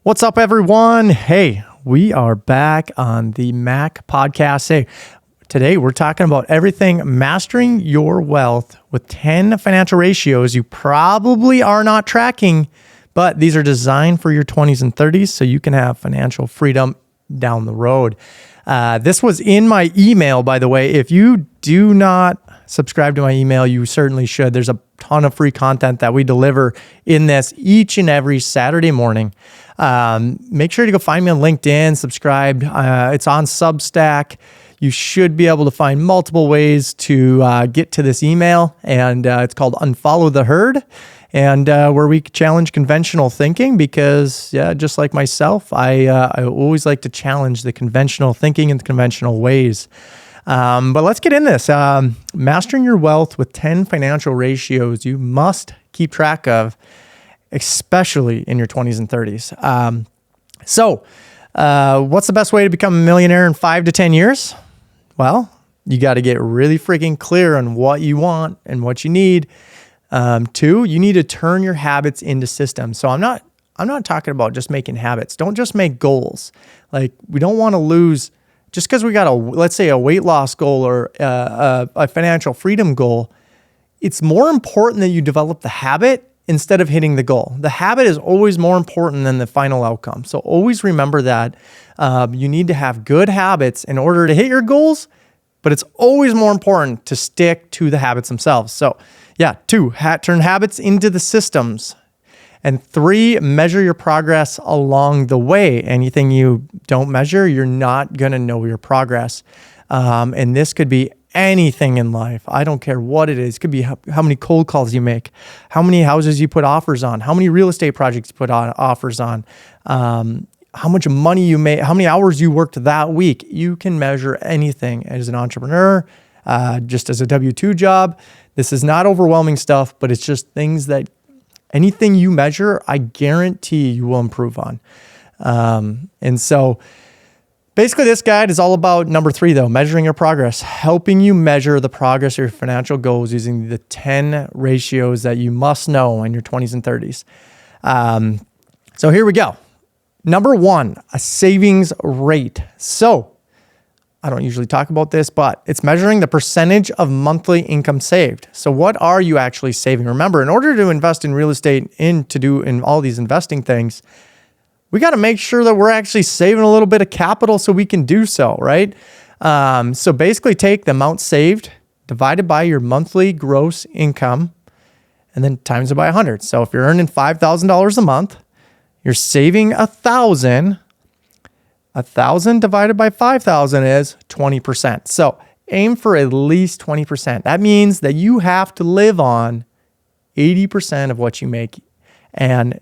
What's up, everyone? Hey, we are back on the Mac podcast. Hey, today we're talking about everything mastering your wealth with 10 financial ratios you probably are not tracking, but these are designed for your 20s and 30s so you can have financial freedom down the road. This was in my email, by the way. If you do not subscribe to my email, you certainly should. There's a ton of free content that we deliver in this each and every Saturday morning. Make sure to go find me on LinkedIn, subscribe. It's on Substack. You should be able to find multiple ways to get to this email, and it's called Unfollow the Herd, and where we challenge conventional thinking because, just like myself, I always like to challenge the conventional thinking and the conventional ways. But let's get in this. Mastering your wealth with 10 financial ratios you must keep track of, especially in your 20s and 30s. What's the best way to become a millionaire in 5 to 10 years? Well, you got to get really freaking clear on what you want and what you need. 2, you need to turn your habits into systems. So I'm not talking about just making habits. Don't just make goals. Like, we don't want to lose just because we got let's say a weight loss goal or a financial freedom goal. It's more important that you develop the habit instead of hitting the goal. The habit is always more important than the final outcome. So always remember that you need to have good habits in order to hit your goals, but it's always more important to stick to the habits themselves. So 2, turn habits into the systems. And 3, measure your progress along the way. Anything you don't measure, you're not going to know your progress. And this could be anything in life. I don't care what it is. It could be how many cold calls you make, how many houses you put offers on, how many real estate projects you put on offers on, how much money you made, how many hours you worked that week. You can measure anything as an entrepreneur, just as a W-2 job. This is not overwhelming stuff, but it's just things that anything you measure, I guarantee you will improve on. And so basically, this guide is all about number 3, though, measuring your progress, helping you measure the progress of your financial goals using the 10 ratios that you must know in your 20s and 30s. So here we go. Number 1, a savings rate. So I don't usually talk about this, but it's measuring the percentage of monthly income saved. So what are you actually saving? Remember, in order to invest in real estate, in all these investing things, we got to make sure that we're actually saving a little bit of capital so we can do so, right? So basically take the amount saved divided by your monthly gross income and then times it by 100. So if you're earning $5,000 a month, you're saving $1,000. 1,000 divided by 5,000 is 20%. So aim for at least 20%. That means that you have to live on 80% of what you make. And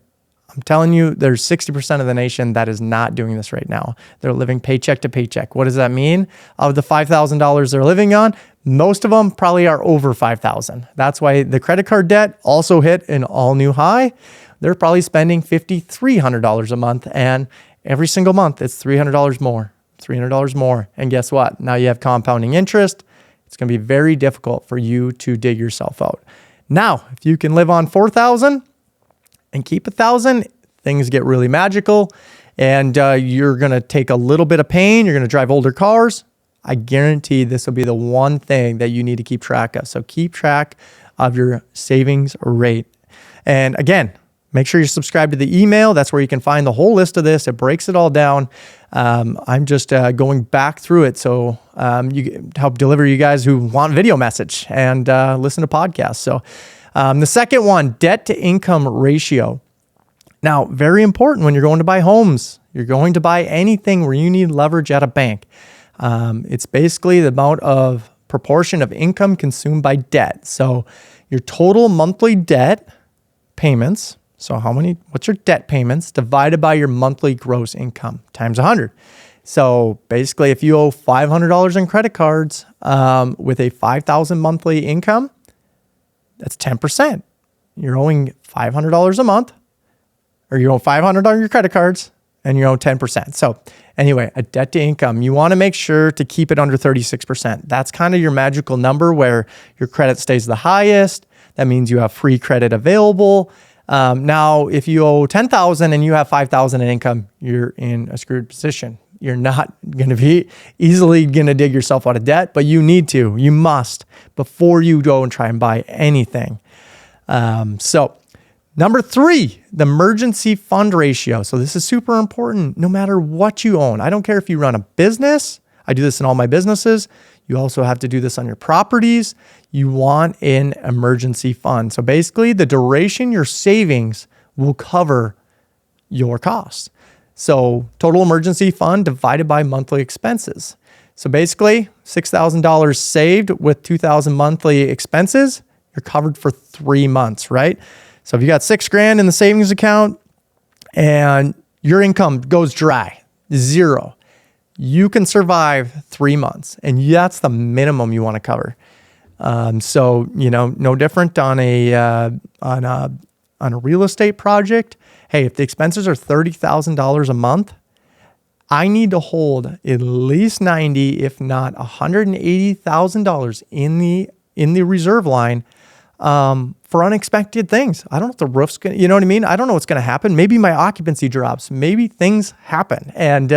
I'm telling you, there's 60% of the nation that is not doing this right now. They're living paycheck to paycheck. What does that mean? Of the $5,000 they're living on, most of them probably are over $5,000. That's why the credit card debt also hit an all-new high. They're probably spending $5,300 a month, and every single month it's $300 more, $300 more. And guess what? Now you have compounding interest. It's going to be very difficult for you to dig yourself out. Now, if you can live on $4,000 and keep $1,000, things get really magical, and you're going to take a little bit of pain. You're going to drive older cars. I guarantee this will be the one thing that you need to keep track of. So keep track of your savings rate. And again, make sure you subscribe to the email. That's where you can find the whole list of this. It breaks it all down. I'm just going back through it so you help deliver you guys who want video message and listen to podcasts. So the second one, debt to income ratio. Now, very important when you're going to buy homes. You're going to buy anything where you need leverage at a bank. It's basically the amount of proportion of income consumed by debt. So your total monthly debt payments. So what's your debt payments divided by your monthly gross income times 100. So basically, if you owe $500 in credit cards with a $5,000 monthly income, that's 10%. You're owing $500 a month, or you owe $500 on your credit cards, and you owe 10%. So anyway, a debt to income, you want to make sure to keep it under 36%. That's kind of your magical number where your credit stays the highest. That means you have free credit available. Now, if you owe 10,000 and you have 5,000 in income, you're in a screwed position. You're not going to be easily going to dig yourself out of debt, but you need to, you must, before you go and try and buy anything. So number 3, the emergency fund ratio. So this is super important no matter what you own. I don't care if you run a business. I do this in all my businesses. You also have to do this on your properties. You want an emergency fund. So basically the duration your savings will cover your costs. So total emergency fund divided by monthly expenses. So basically $6,000 saved with $2,000 monthly expenses, you're covered for 3 months, right? So if you got $6,000 in the savings account and your income goes dry, 0, you can survive 3 months, and that's the minimum you want to cover. So, no different on a real estate project. Hey, if the expenses are $30,000 a month, I need to hold at least $90,000, if not $180,000 in the reserve line for unexpected things. I don't know if the roof's gonna, you know what I mean? I don't know what's going to happen. Maybe my occupancy drops. Maybe things happen. And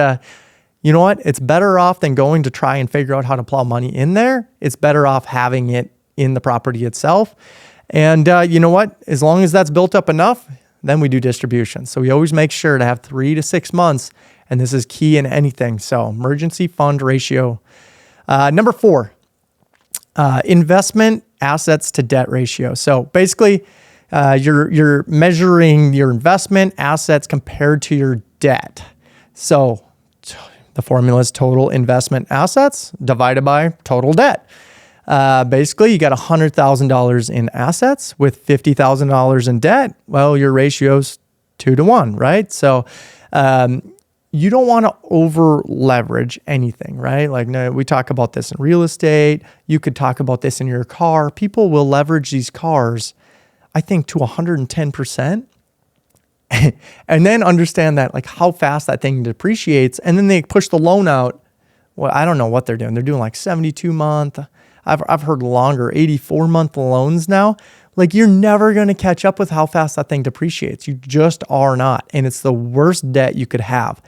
you know what? It's better off than going to try and figure out how to plow money in there. It's better off having it in the property itself. And you know what? As long as that's built up enough, then we do distribution. So we always make sure to have 3 to 6 months, and this is key in anything. So emergency fund ratio. Number 4, investment assets to debt ratio. So basically, you're measuring your investment assets compared to your debt. So the formula is total investment assets divided by total debt. Basically, you got $100,000 in assets with $50,000 in debt. Well, your ratio's 2 to 1, right? So you don't want to over leverage anything, right? Like, no, we talk about this in real estate. You could talk about this in your car. People will leverage these cars, I think, to 110%. And then understand that, like, how fast that thing depreciates. And then they push the loan out. Well, I don't know what they're doing. They're doing like 72-month. I've heard longer, 84-month loans now. Like, you're never going to catch up with how fast that thing depreciates. You just are not. And it's the worst debt you could have.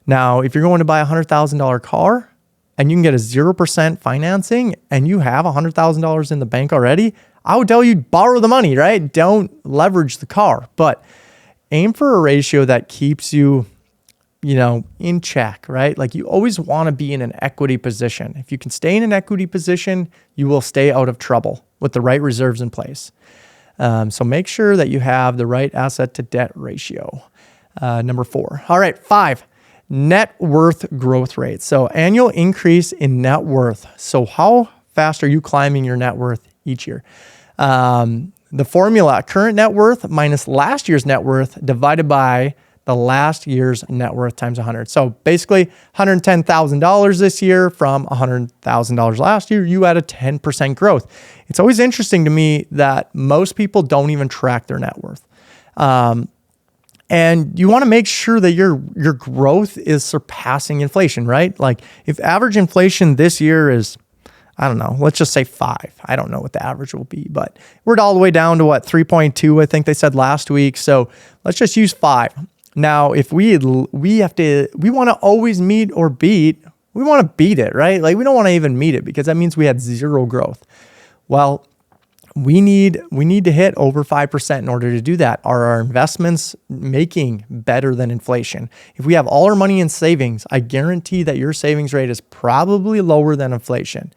Now, if you're going to buy a $100,000 car and you can get a 0% financing and you have $100,000 in the bank already, I would tell you borrow the money, right? Don't leverage the car, but aim for a ratio that keeps you, in check, right? Like, you always want to be in an equity position. If you can stay in an equity position, you will stay out of trouble with the right reserves in place. So make sure that you have the right asset to debt ratio. Number 4. All right, 5, net worth growth rate. So annual increase in net worth. So how fast are you climbing your net worth each year? The formula, current net worth minus last year's net worth divided by the last year's net worth times 100. So basically $110,000 this year from $100,000 last year, you had a 10% growth. It's always interesting to me that most people don't even track their net worth. And you want to make sure that your growth is surpassing inflation, right? Like, if average inflation this year is, I don't know, let's just say 5. I don't know what the average will be, but we're all the way down to 3.2, I think they said last week. So let's just use 5. Now, if we want to always meet or beat, we want to beat it, right? Like, we don't want to even meet it because that means we had 0 growth. Well, we need to hit over 5% in order to do that. Are our investments making better than inflation? If we have all our money in savings, I guarantee that your savings rate is probably lower than inflation.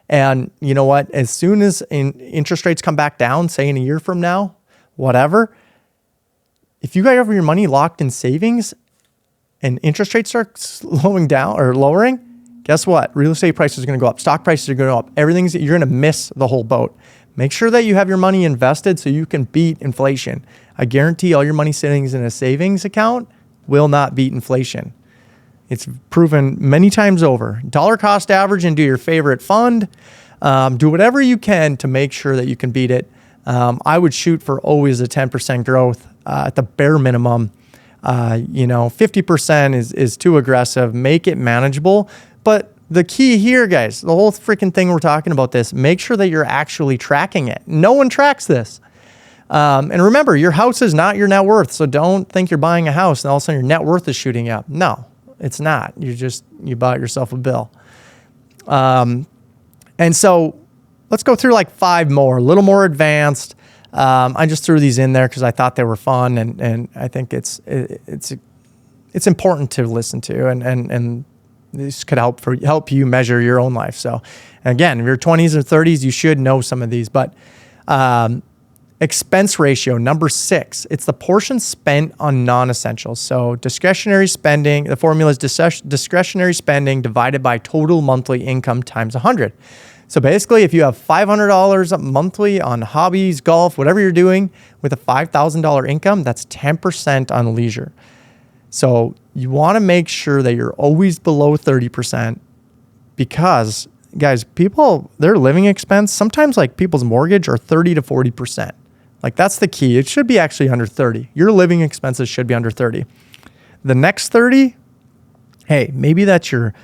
And you know what? As soon as interest rates come back down, say in a year from now, whatever, if you got your money locked in savings and interest rates start slowing down or lowering, guess what? Real estate prices are going to go up. Stock prices are going to go up. You're going to miss the whole boat. Make sure that you have your money invested so you can beat inflation. I guarantee all your money sitting in a savings account will not beat inflation. It's proven many times over. Dollar cost average into your favorite fund. Do whatever you can to make sure that you can beat it. I would shoot for always a 10% growth at the bare minimum. 50% is too aggressive. Make it manageable. But the key here, guys, the whole freaking thing we're talking about this, make sure that you're actually tracking it. No one tracks this. And remember, your house is not your net worth. So don't think you're buying a house and all of a sudden your net worth is shooting up. No, it's not. You bought yourself a bill. And so let's go through like 5 more, a little more advanced. I just threw these in there because I thought they were fun, and I think it's important to listen to, and this could help you measure your own life. So again, if you're 20s or 30s, you should know some of these, but expense ratio, number 6, it's the portion spent on non-essentials. So discretionary spending, the formula is discretionary spending divided by total monthly income times 100. So basically, if you have $500 monthly on hobbies, golf, whatever you're doing with a $5,000 income, that's 10% on leisure. So you want to make sure that you're always below 30% because, guys, their living expense, sometimes like people's mortgage are 30 to 40%. Like that's the key. It should be actually under 30. Your living expenses should be under 30. The next 30, hey, maybe that's your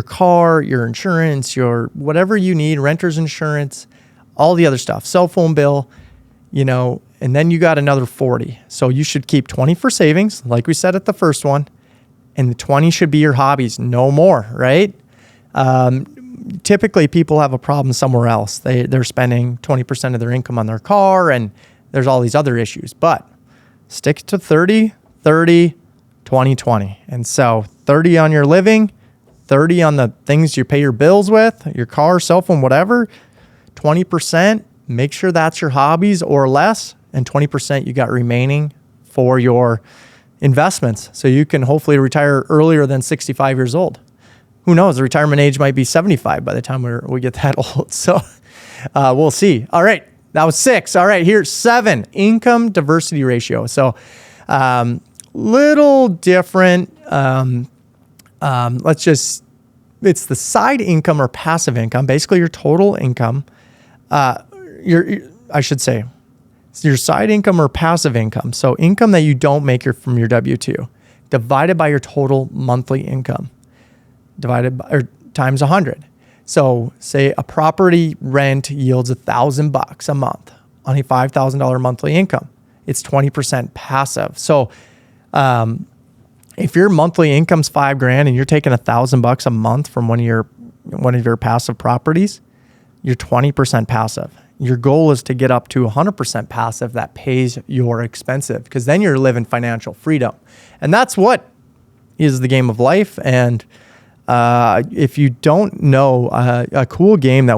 car, your insurance, your whatever you need, renter's insurance, all the other stuff, cell phone bill, and then you got another 40. So you should keep 20 for savings, like we said at the first one, and the 20 should be your hobbies, no more, right? Typically people have a problem somewhere else. They're spending 20% of their income on their car, and there's all these other issues, but stick to 30, 30, 20, 20. And so 30 on your living, 30 on the things you pay your bills with, your car, cell phone, whatever, 20%, make sure that's your hobbies or less, and 20% you got remaining for your investments. So you can hopefully retire earlier than 65 years old. Who knows? The retirement age might be 75 by the time we get that old. So we'll see. All right. That was 6. All right. Here's 7, income diversity ratio. So little different. It's the side income or passive income, basically your total income. It's your side income or passive income. So income that you don't make from your W-2 divided by your total monthly income times 100. So say a property rent yields $1,000 a month on a $5,000 monthly income. It's 20% passive. So, if your monthly income's $5,000 and you're taking $1,000 a month from one of your passive properties, you're 20% passive. Your goal is to get up to 100% passive that pays your expenses, because then you're living financial freedom. And that's what is the game of life. And if you don't know, a cool game that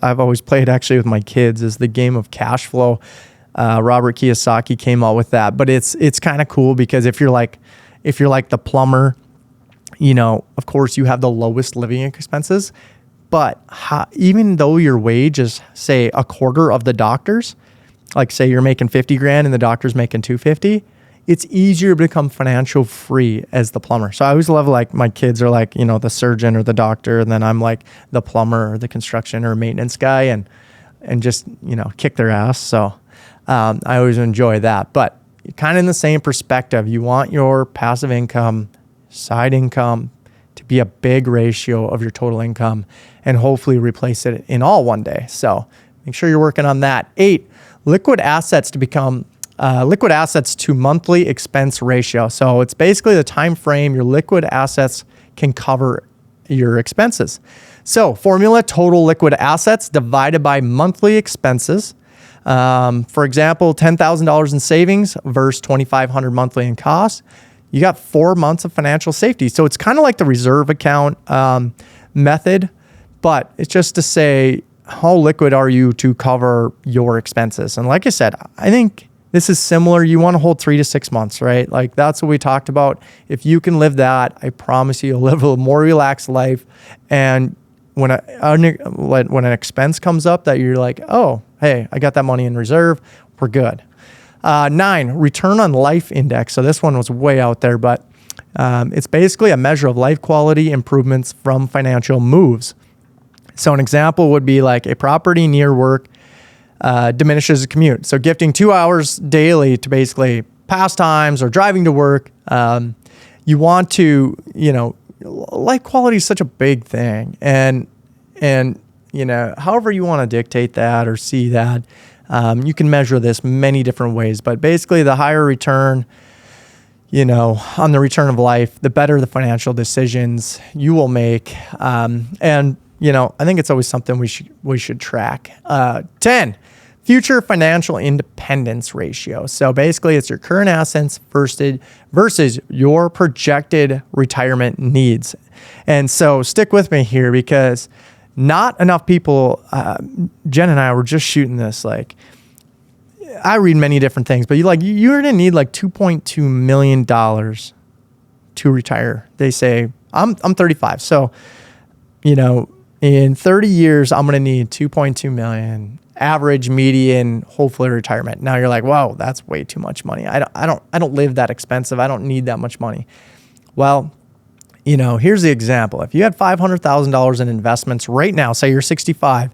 I've always played actually with my kids is the game of cash flow. Robert Kiyosaki came out with that, but it's kind of cool because if you're like the plumber, of course you have the lowest living expenses, but even though your wage is say a quarter of the doctor's, like say you're making $50,000 and the doctor's making $250,000, it's easier to become financial free as the plumber. So I always love, like, my kids are like, the surgeon or the doctor, and then I'm like the plumber or the construction or maintenance guy, and just, kick their ass. So I always enjoy that, but kind of in the same perspective, you want your passive income, side income to be a big ratio of your total income and hopefully replace it in all one day. So make sure you're working on that. 8, liquid assets to monthly expense ratio. So it's basically the time frame your liquid assets can cover your expenses. So formula, total liquid assets divided by monthly expenses. For example, $10,000 in savings versus $2,500 monthly in costs. You got 4 months of financial safety. So it's kind of like the reserve account method, but it's just to say, how liquid are you to cover your expenses? And like I said, I think this is similar. You want to hold 3 to 6 months, right? Like that's what we talked about. If you can live that, I promise you'll live a more relaxed life. And when an expense comes up that you're like, oh, hey, I got that money in reserve, we're good. 9, return on life index. So this one was way out there, but it's basically a measure of life quality improvements from financial moves. So an example would be like a property near work diminishes a commute. So gifting 2 hours daily to basically pastimes or driving to work. You want to, life quality is such a big thing. And however you want to dictate that or see that, You can measure this many different ways, but basically the higher return, on the return of life, the better the financial decisions you will make. And I think it's always something we should track. 10, future financial independence ratio. So basically it's your current assets versus your projected retirement needs. And so stick with me here, because not enough people, Jen and I were just shooting this, like, I read many different things, but you're going to need like $2.2 million to retire. They say, I'm 35. So, in 30 years, I'm going to need 2.2 million, average, median, hopefully retirement. Now you're like, whoa, that's way too much money. I don't live that expensive. I don't need that much money. Well, here's the example. If you had $500,000 in investments right now, say you're 65,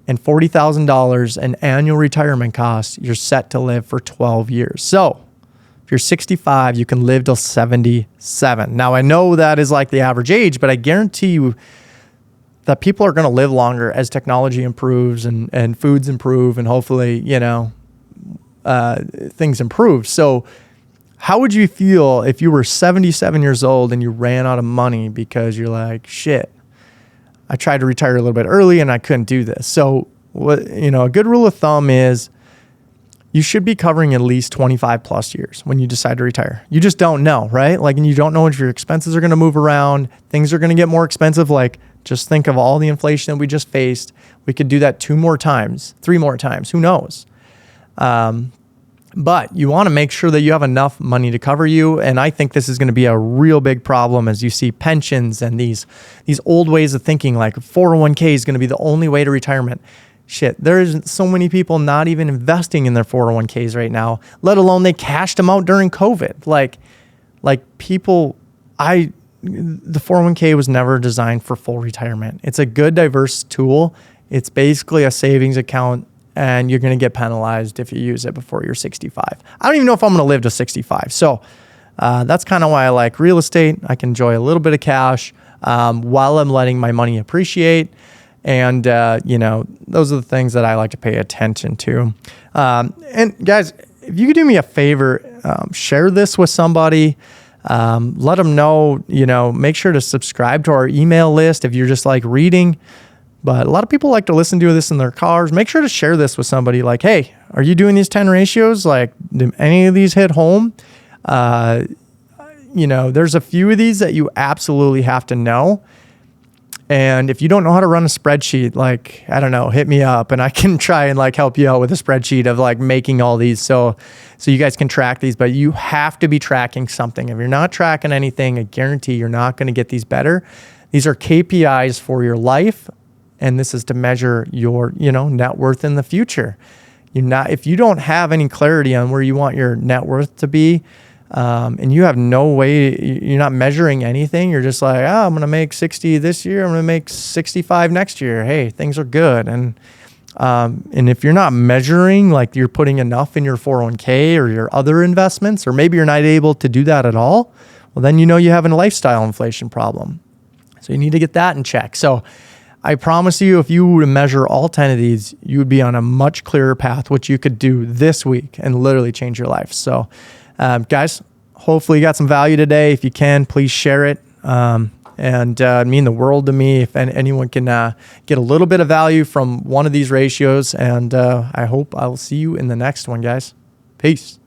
and $40,000 in annual retirement costs, you're set to live for 12 years. So if you're 65, you can live till 77. Now I know that is like the average age, but I guarantee you that people are going to live longer as technology improves and foods improve, and hopefully, things improve. So how would you feel if you were 77 years old and you ran out of money because you're like, shit, I tried to retire a little bit early and I couldn't do this. So a good rule of thumb is you should be covering at least 25 plus years when you decide to retire. You just don't know, right? Like, and you don't know if your expenses are going to move around. Things are going to get more expensive. Like, just think of all the inflation that we just faced. We could do that 2 more times, 3 more times. Who knows? But you want to make sure that you have enough money to cover you. And I think this is going to be a real big problem as you see pensions and these old ways of thinking, like 401k is going to be the only way to retirement. Shit, there's so many people not even investing in their 401ks right now, let alone they cashed them out during COVID. The 401k was never designed for full retirement. It's a good, diverse tool. It's basically a savings account, and you're going to get penalized if you use it before you're 65. I don't even know if I'm going to live to 65. So that's kind of why I like real estate. I can enjoy a little bit of cash while I'm letting my money appreciate. And, those are the things that I like to pay attention to. And guys, if you could do me a favor, share this with somebody. Let them know, make sure to subscribe to our email list if you're just like reading. But a lot of people like to listen to this in their cars. Make sure to share this with somebody like, hey, are you doing these 10 ratios? Like, do any of these hit home? There's a few of these that you absolutely have to know. And if you don't know how to run a spreadsheet, like, I don't know, hit me up and I can try and like help you out with a spreadsheet of like making all these so you guys can track these. But you have to be tracking something. If you're not tracking anything, I guarantee you're not going to get these better. These are KPIs for your life. And this is to measure your, net worth in the future. If you don't have any clarity on where you want your net worth to be, and you have no way, you're not measuring anything. You're just like, I'm going to make 60 this year. I'm going to make 65 next year. Hey, things are good. And if you're not measuring, like you're putting enough in your 401k or your other investments, or maybe you're not able to do that at all, well, then you have a lifestyle inflation problem. So you need to get that in check. So I promise you, if you were to measure all 10 of these, you would be on a much clearer path, which you could do this week and literally change your life. So, guys, hopefully you got some value today. If you can, please share it. And mean the world to me if anyone can get a little bit of value from one of these ratios. And I hope I will see you in the next one, guys. Peace.